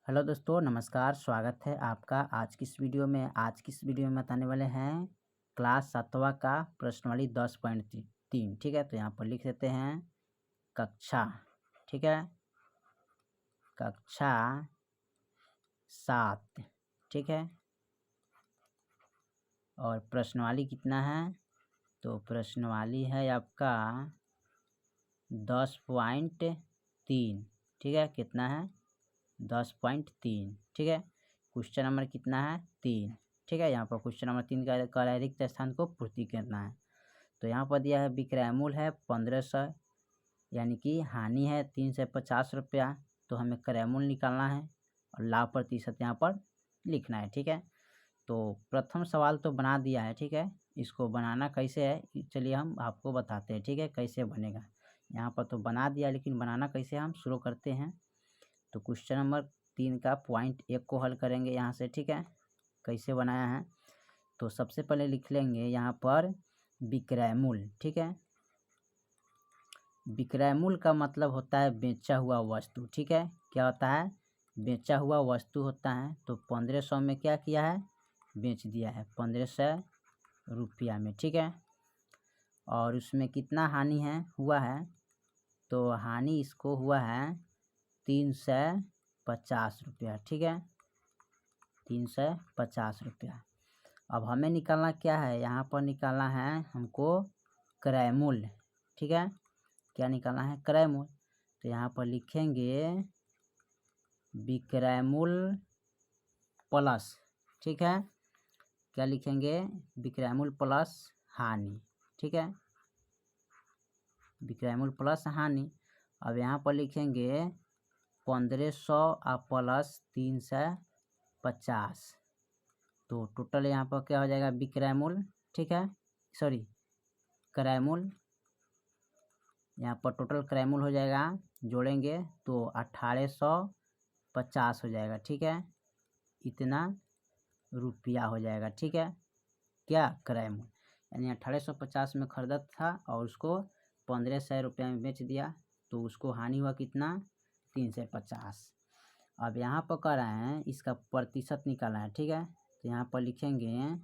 Hello दोस्तों, नमस्कार। स्वागत है आपका आज की इस वीडियो में। बताने वाले हैं क्लास 7वां का प्रश्नावली 10.3। ठीक है, तो यहाँ पर लिख देते हैं कक्षा। ठीक है, कक्षा 7। ठीक है, और प्रश्नावली कितना है? तो प्रश्नावली है आपका 10.3। ठीक है, कितना है? 10.3। ठीक है, क्वेश्चन नंबर कितना है? 3। ठीक है, यहाँ पर क्वेश्चन नंबर 3 का कह रहा है रिक्त स्थान को पूर्ति करना है। तो यहाँ पर दिया है विक्रय मूल्य है 1500, यानी कि हानि है 350 रुपया। तो हमें क्रय मूल्य निकालना है और लाभ प्रतिशत यहाँ पर लिखना है। ठीक है, तो प्रथम सवाल तो बना दिया है। ठीक है, इसको बनाना कैसे है चलिए हम आपको बताते हैं। ठीक है, कैसे बनेगा। यहाँ पर तो बना दिया, लेकिन बनाना कैसे हम शुरू करते हैं। तो क्वेश्चन नंबर 3 का पॉइंट 1 को हल करेंगे यहाँ से। ठीक है, कैसे बनाया है तो सबसे पहले लिख लेंगे यहाँ पर विक्रय मूल्य। ठीक है, विक्रय मूल्य का मतलब होता है बेचा हुआ वस्तु। ठीक है, क्या होता है? बेचा हुआ वस्तु होता है। तो 1500 में क्या किया है? बेच दिया है 1500 रुपया में। ठीक है, और उसमें कितना हानि है हुआ है? तो हानि इसको हुआ है 350 रुपया। ठीक है, 350 रुपया। अब हमें निकालना क्या है? यहाँ पर निकालना है हमको क्रय मूल्य। ठीक है, क्या निकालना है? क्रय मूल्य। तो यहाँ पर लिखेंगे विक्रय मूल्य प्लस। ठीक है, क्या लिखेंगे? विक्रय मूल्य प्लस हानि। ठीक है, विक्रय मूल्य प्लस हानि। अब यहाँ पर लिखेंगे 1500 और प्लस 350। तो टोटल यहाँ पर क्या हो जाएगा? विक्रय मूल्य। ठीक है, सॉरी, क्रय मूल्य। यहाँ पर टोटल क्रय मूल्य हो जाएगा, जोड़ेंगे तो 1850 हो जाएगा। ठीक है, इतना रुपया हो जाएगा। ठीक है, क्या? क्रय मूल्य, यानी 1850 में खरीदा था और उसको 1500 रुपया में बेच दिया, तो उसको हानि हुआ कितना? 350। अब यहाँ पर कह रहे हैं इसका प्रतिशत निकालना है। ठीक है, तो यहाँ पर लिखेंगे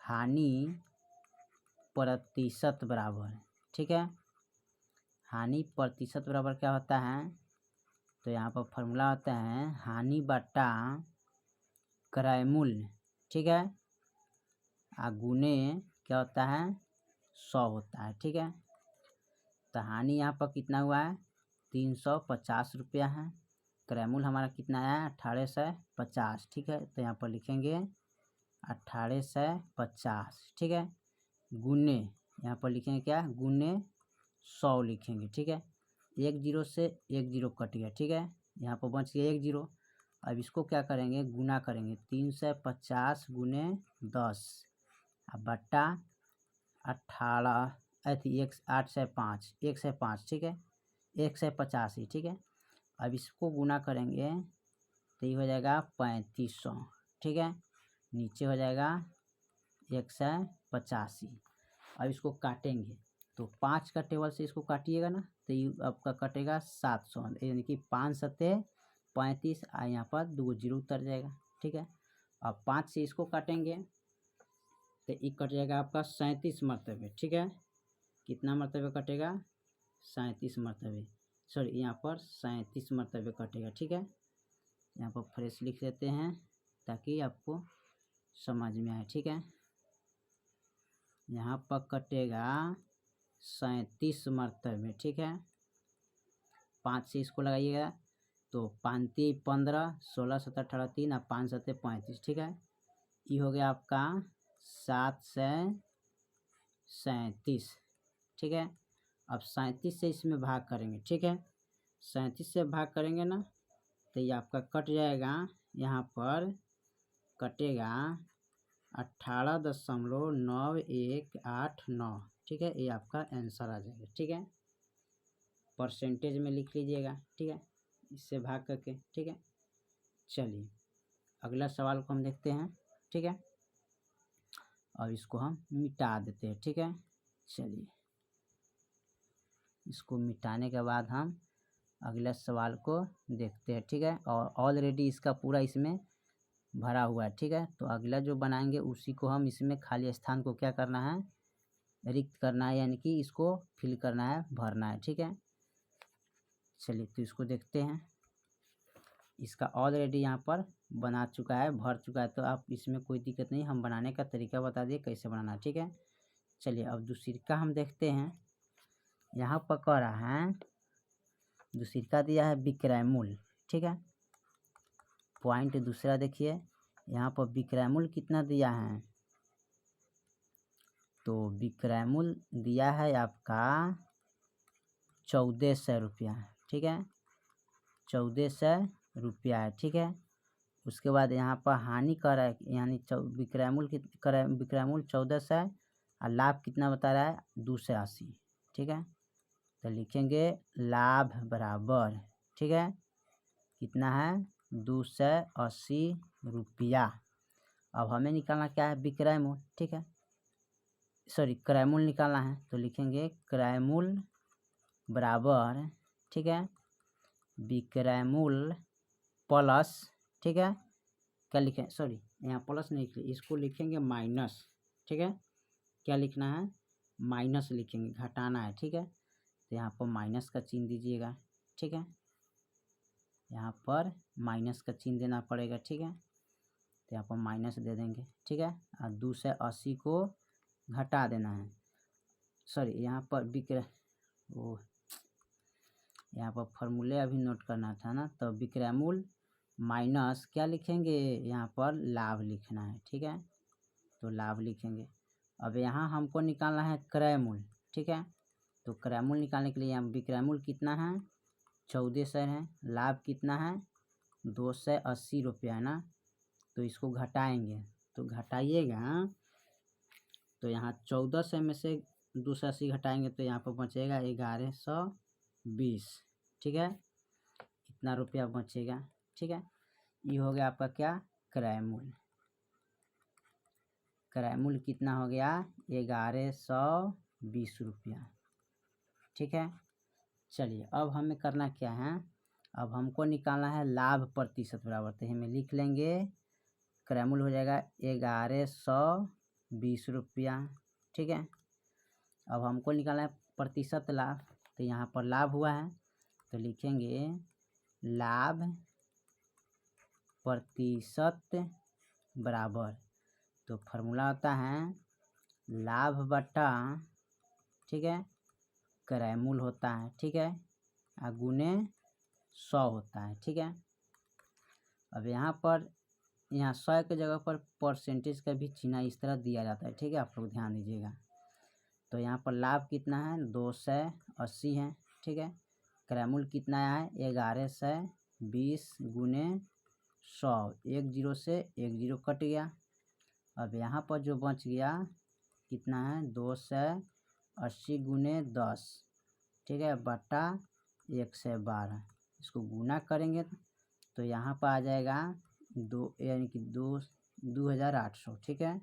हानि प्रतिशत बराबर। ठीक है, हानि प्रतिशत बराबर क्या होता है? तो यहाँ पर फॉर्मूला होता है हानि बटा क्रय मूल्य। ठीक है, गुने क्या होता है? 100 होता है। ठीक है, तो हानि यहाँ पर कितना हुआ है? 350 रुपया है। क्रय मूल्य हमारा कितना है? 1850। ठीक है, तो यहाँ पर लिखेंगे 1850। ठीक है, गुने यहाँ पर लिखेंगे क्या? गुने 100 लिखेंगे। ठीक है, 1 जीरो से 1 जीरो कट गया। ठीक है, यहाँ पर बच गया 1 जीरो। अब इसको क्या करेंगे? गुना करेंगे 350 गुने 10 बटा 18 अथी 805 105। ठीक है, 185। ठीक है, अब इसको गुना करेंगे तो ये हो जाएगा 3500। ठीक है, नीचे हो जाएगा 185। अब इसको काटेंगे तो 5 का टेबल से इसको काटिएगा ना, तो ये आपका कटेगा 700, यानी कि 5 सत्ते 35। यहाँ पर 2 जीरो उतर जाएगा। ठीक है, अब 5 से इसको काटेंगे तो ये कट जाएगा आपका 37 मरतबे। ठीक है, कितना मरतबे कटेगा? 37 मरतबे, सॉरी, यहाँ पर 37 मरतबे कटेगा। ठीक है, यहाँ पर फ्रेश लिख देते हैं ताकि आपको समझ में आए। ठीक है, यहाँ पर कटेगा 37 मरतबे। ठीक है, 5 से इसको लगाइएगा तो 5 3 15 16 17 18 3 और 5 7 35। ठीक है, ये हो गया आपका 737। ठीक है, अब 37 से इसमें भाग करेंगे। ठीक है, 37 से भाग करेंगे ना, तो ये आपका कट जाएगा। यहाँ पर कटेगा 18.9189। ठीक है, ये आपका आंसर आ जाएगा। ठीक है, परसेंटेज में लिख लीजिएगा। ठीक है, इससे भाग करके। ठीक है, चलिए अगला सवाल को हम देखते हैं। ठीक है, और इसको हम मिटा देते हैं। ठीक है, चलिए इसको मिटाने के बाद हम अगला सवाल को देखते हैं, ठीक है। और ऑलरेडी इसका पूरा इसमें भरा हुआ है, ठीक है। तो अगला जो बनाएंगे उसी को हम इसमें खाली स्थान को क्या करना है, रिक्त करना है, यानी कि इसको फिल करना है, भरना है, ठीक है। चलिए तो इसको देखते हैं। इसका ऑलरेडी यहाँ पर बना चुका है, भर चुका है, तो आप इसमें कोई दिक्कत नहीं, हम बनाने का तरीका बता दिए कैसे बनाना है, ठीक है। चलिए अब दूसरी का हम देखते हैं। यहाँ पर कह रहा है दूसरी का दिया है विक्रय मूल्य, ठीक है। पॉइंट दूसरा देखिए, यहाँ पर विक्रय मूल्य कितना दिया है, तो विक्रय मूल्य दिया है आपका 1400 रुपया, ठीक है। 1400 रुपया है, ठीक है। उसके बाद यहाँ पर हानि कर है, यानी विक्रय मूल्य 1400 और लाभ कितना बता रहा है 280, ठीक है। तो लिखेंगे लाभ बराबर, ठीक है, कितना है 280 रुपया। अब हमें निकालना क्या है, विक्रय मूल्य, ठीक है, सॉरी क्रय मूल्य निकालना है। तो लिखेंगे क्रय मूल्य बराबर, ठीक है, विक्रय मूल्य प्लस, ठीक है, क्या लिखें, सॉरी यहाँ प्लस नहीं लिखे, इसको लिखेंगे माइनस, ठीक है। क्या लिखना है, माइनस लिखेंगे, घटाना है, ठीक है। तो यहाँ पर माइनस का चिन्ह दीजिएगा, ठीक है। यहाँ पर माइनस का चिन्ह देना पड़ेगा, ठीक है। तो यहाँ पर माइनस दे देंगे, ठीक है। और 280 को घटा देना है, सॉरी यहाँ पर विक्रय, वो यहाँ पर फॉर्मूले अभी नोट करना था ना। तो विक्रय मूल्य माइनस क्या लिखेंगे, यहाँ पर लाभ लिखना है, ठीक है। तो लाभ लिखेंगे। अब यहाँ हमको निकालना है क्रय मूल्य, ठीक है। तो क्रय मूल्य निकालने के लिए यहाँ विक्रय मूल्य कितना है 1400 है, लाभ कितना है 280 रुपया है ना। तो इसको घटाएंगे, तो घटाइएगा, तो यहाँ 1400 में से 280 घटाएंगे तो यहाँ पर बचेगा 1120, ठीक है। इतना रुपया बचेगा, ठीक है। ये हो गया आपका क्या, क्रय मूल्य। क्रय मूल्य कितना हो गया 1120 रुपया, ठीक है। चलिए अब हमें करना क्या है, अब हमको निकालना है लाभ प्रतिशत बराबर। तो हमें लिख लेंगे क्रय मूल्य हो जाएगा 1120 रुपया, ठीक है। अब हमको निकालना है प्रतिशत लाभ। तो यहाँ पर लाभ हुआ है, तो लिखेंगे लाभ प्रतिशत बराबर, तो फार्मूला होता है लाभ बटा, ठीक है, क्रय मूल्य होता है, ठीक है, और गुने 100 होता है, ठीक है। अब यहाँ पर 100 के जगह पर परसेंटेज का भी चिन्ह इस तरह दिया जाता है, ठीक है, आप लोग ध्यान दीजिएगा। तो यहाँ पर लाभ कितना है 280 है, ठीक है। क्रय मूल्य कितना है 1120 गुने 100, 10 से 10 कट गया। अब यहाँ पर जो बच गया कितना है 280 गुने 10, ठीक है, बटा 112। इसको गुना करेंगे तो यहाँ पर आ जाएगा यानी कि 2800, ठीक है।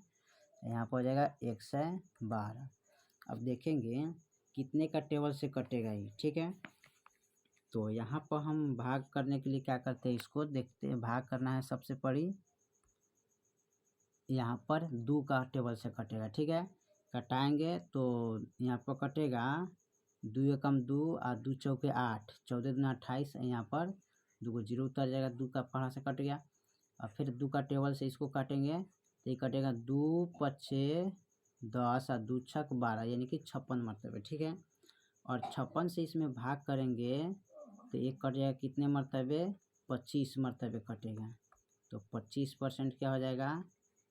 यहाँ पर हो जाएगा 112। अब देखेंगे कितने का टेबल से कटेगा ये, ठीक है। तो यहाँ पर हम भाग करने के लिए क्या करते हैं, इसको देखते हैं। भाग करना है सबसे पहले यहाँ पर 2 का टेबल से कटेगा, ठीक है। कटाएंगे तो यहाँ पर कटेगा 2 एकम 2 और 2 चौके 8, 14 दूना 28, यहाँ पर 2 को 0 उतर जाएगा, 2 का पहाड़ा से कट गया। और फिर 2 का टेबल से इसको काटेंगे तो ये कटेगा 2 पचे 10 और 2 छक 12, यानी कि 56 मरतबे, ठीक है। और 56 से इसमें भाग करेंगे तो एक कट जाएगा कितने मरतबे 25 मरतबे कटेगा। तो 25% क्या हो जाएगा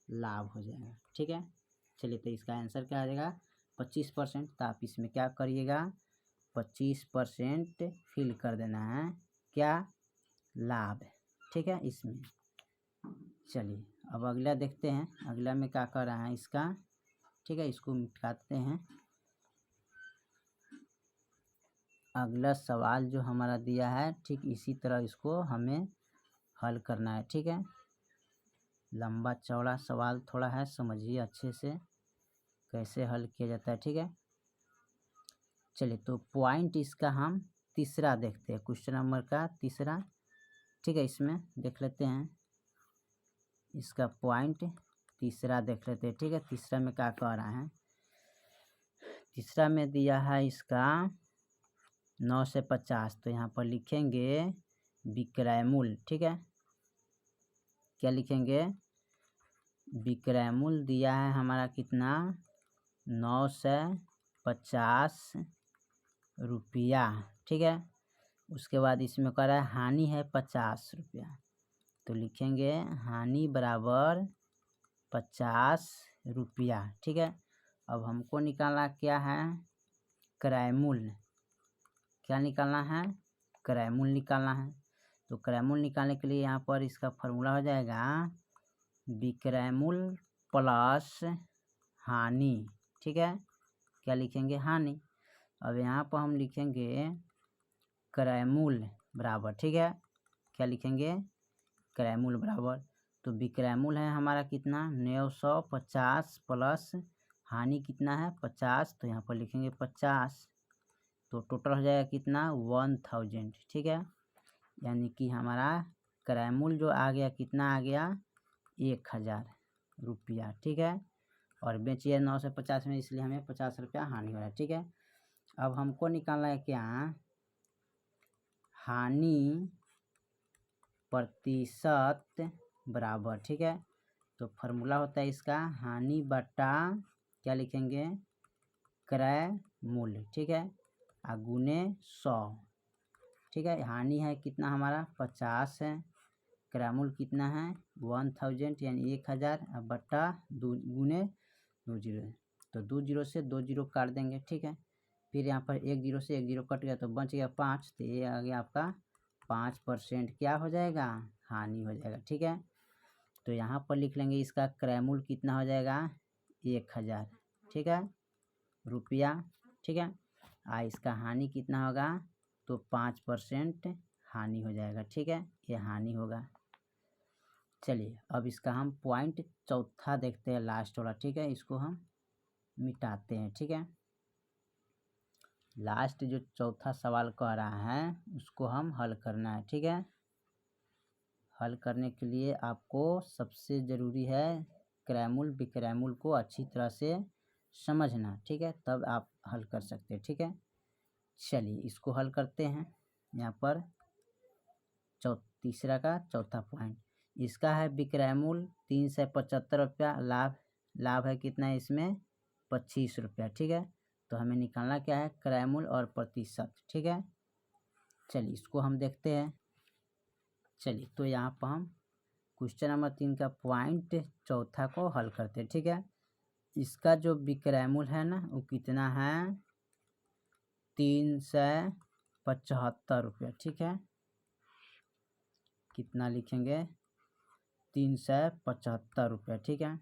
लाभ हो जाएगा, ठीक है। चलिए तो इसका आंसर क्या आ जाएगा 25%। तो आप इसमें क्या करिएगा 25% फिल कर देना है, क्या लाभ, ठीक है इसमें। चलिए अब अगला देखते हैं, अगला में क्या कर रहा है इसका, ठीक है। इसको मिटाते हैं। अगला सवाल जो हमारा दिया है ठीक इसी तरह इसको हमें हल करना है, ठीक है। लंबा चौड़ा सवाल थोड़ा है, समझिए अच्छे से कैसे हल किया जाता है, ठीक है। चलिए तो पॉइंट इसका हम तीसरा देखते हैं, क्वेश्चन नंबर का तीसरा, ठीक है। इसमें देख लेते हैं इसका पॉइंट, तीसरा देख लेते हैं, ठीक है। तीसरा में क्या कह रहा है, तीसरा में दिया है इसका 9 से 50, तो यहाँ पर लिखेंगे विक्रय मूल्य, ठीक है। क्या लिखेंगे, विक्रय मूल्य दिया है हमारा कितना, 9 से 50 रुपया, ठीक है। उसके बाद इसमें कह रहा है हानि है 50 रुपया, तो लिखेंगे हानि बराबर 50 रुपया, ठीक है। अब हमको निकालना क्या है, क्रय मूल्य, क्या निकालना है, क्रय मूल्य निकालना है। तो क्रय मूल्य निकालने के लिए यहाँ पर इसका फॉर्मूला हो जाएगा विक्रय मूल्य प्लस हानि, ठीक है। क्या लिखेंगे, हानि। अब यहाँ पर हम लिखेंगे क्रय मूल्य बराबर, ठीक है। क्या लिखेंगे, क्रय मूल्य बराबर, तो विक्रय मूल्य है हमारा कितना 950 प्लस हानि कितना है 50, तो यहाँ पर लिखेंगे 50, तो टोटल हो जाएगा कितना 1000, ठीक है। यानी कि हमारा क्रय मूल्य जो आ गया कितना आ गया 1000 रुपया, ठीक है। और बेचिए 9 से 50 में, इसलिए हमें 50 रुपया हानि हो रहा है, ठीक है। अब हमको निकालना है क्या, हानि प्रतिशत बराबर, ठीक है। तो फार्मूला होता है इसका हानि बटा क्या लिखेंगे, क्रय मूल्य, ठीक है, गुने 100, ठीक है। हानि है कितना हमारा 50 है, क्रय मूल्य कितना है 1000 यानी 1000, अब बटा गुने 2 जीरो, तो 2 जीरो से 2 जीरो काट देंगे, ठीक है। फिर यहाँ पर 1 जीरो से 1 जीरो कट गया तो बच गया 5, तो ये आ गया आपका 5% क्या हो जाएगा, हानि हो जाएगा, ठीक है। तो यहाँ पर लिख लेंगे इसका क्रय मूल्य कितना हो जाएगा 1000, ठीक है, रुपया, ठीक है। इसका हानि कितना होगा, तो 5% हानि हो जाएगा, ठीक है, ये हानि होगा। चलिए अब इसका हम पॉइंट चौथा देखते हैं, लास्ट वाला, ठीक है। इसको हम मिटाते हैं, ठीक है। लास्ट जो चौथा सवाल कह रहा है उसको हम हल करना है, ठीक है। हल करने के लिए आपको सबसे ज़रूरी है क्रय मूल्य विक्रय मूल्य को अच्छी तरह से समझना, ठीक है, तब आप हल कर सकते हैं, ठीक है। चलिए इसको हल करते हैं। यहाँ पर तीसरा का चौथा पॉइंट, इसका है विक्रय मूल्य 375 रुपया, लाभ है कितना है इसमें 25 रुपया, ठीक है। तो हमें निकालना क्या है, क्रय मूल्य और प्रतिशत, ठीक है। चलिए इसको हम देखते हैं। चलिए तो यहाँ पर हम क्वेश्चन नंबर 3 का पॉइंट चौथा को हल करते हैं, ठीक है। इसका जो विक्रय मूल्य है ना वो कितना है 375 रुपया, ठीक है। कितना लिखेंगे 375 रुपया, ठीक है।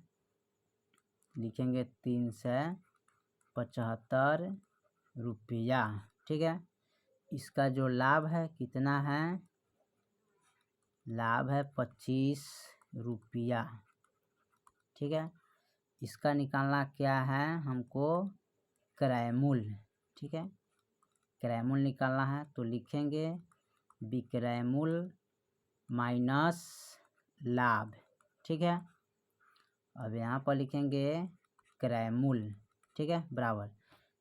लिखेंगे 375 रुपया, ठीक है। इसका जो लाभ है कितना है, लाभ है 25 रुपया, ठीक है। इसका निकालना क्या है हमको, क्रय मूल्य, ठीक है। क्रय मूल्य निकालना है तो लिखेंगे विक्रय मूल्य माइनस लाभ, ठीक है। अब यहाँ पर लिखेंगे क्रय मूल्य, ठीक है, बराबर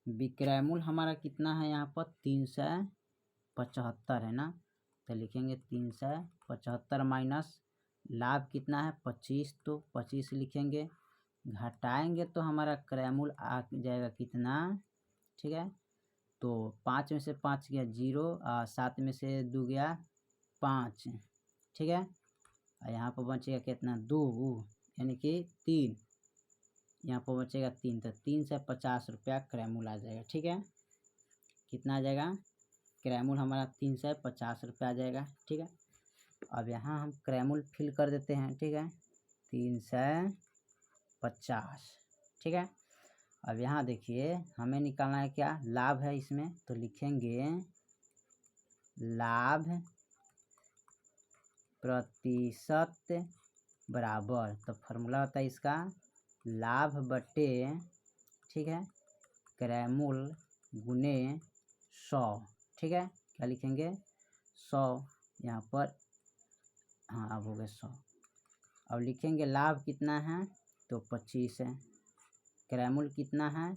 विक्रय मूल्य हमारा कितना है यहाँ पर 375 है ना, तो लिखेंगे 375 माइनस लाभ कितना है 25, तो 25 लिखेंगे, घटाएंगे तो हमारा क्रय मूल्य आ जाएगा कितना, ठीक है। तो 5 में से 5 गया 0, 7 में से 2 गया 5, ठीक है। यहाँ पर बचेगा कितना 2 यानी कि 3, यहाँ पर बचेगा 3, तो 3 से 50 रुपया क्रय मूल्य आ जाएगा, ठीक है। कितना आ जाएगा, क्रय मूल्य हमारा 3 से 50 रुपया आ जाएगा, ठीक है। अब यहाँ हम क्रय मूल्य फिल कर देते हैं, ठीक है, 3 से 50, ठीक है। अब यहाँ देखिए हमें निकालना है क्या, लाभ है इसमें, तो लिखेंगे लाभ प्रतिशत बराबर, तो फार्मूला होता है इसका लाभ बटे, ठीक है, क्रय मूल्य गुने 100, ठीक है। क्या लिखेंगे 100 यहाँ पर, हाँ अब हो गया 100। अब लिखेंगे लाभ कितना है तो 25 है, क्रयमूल्य कितना है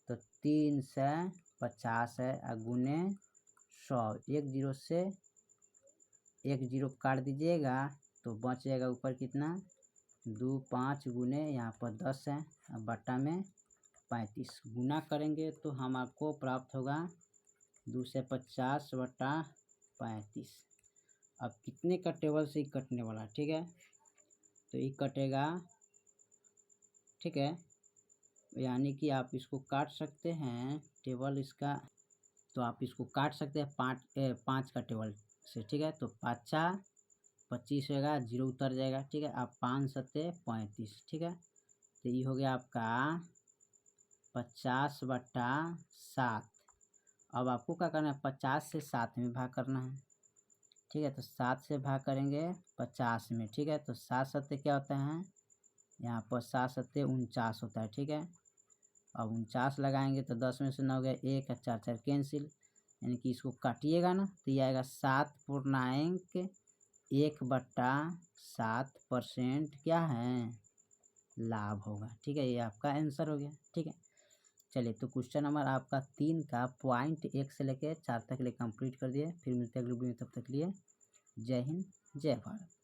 तो 350 है, गुने 100, एक जीरो से एक जीरो काट दीजिएगा तो बच जाएगा ऊपर कितना 2 5 गुने यहाँ पर 10 है, अब बट्टा में 35 गुना करेंगे तो हम आपको प्राप्त होगा 2 से 50 बट्टा 35। अब कितने का टेबल से ही कटने वाला, ठीक है, तो ये कटेगा, ठीक है, यानी कि आप इसको काट सकते हैं टेबल इसका, तो आप इसको काट सकते हैं 5 का टेबल से, ठीक है, तो 5 25 होगा, जीरो उतर जाएगा, ठीक है, आप 5 सत्ते 35, ठीक है, तो ये हो गया आपका 50 बट्टा 7। अब आपको क्या करना है 50 से 7 में भाग करना है, ठीक है, तो 7 से भाग करेंगे 50 में, ठीक है, तो 7 सत्ते क्या होता है यहाँ पर 7 सत्ते 49 होता है, ठीक है, अब 49 लगाएंगे तो 10 में से 9 गया, 1 और 4 4 कैंसिल, यानी कि इसको काटिएगा ना तो ये आएगा 7.1 क्या है लाभ होगा, ठीक है, ये आपका आंसर हो गया, ठीक है। चलिए तो क्वेश्चन नंबर आपका 3 का पॉइंट 1 से लेकर 4 तक ले कंप्लीट कर दिए, फिर मिलते हैं अगले वीडियो में, तब तक लिए जय हिंद जय भारत।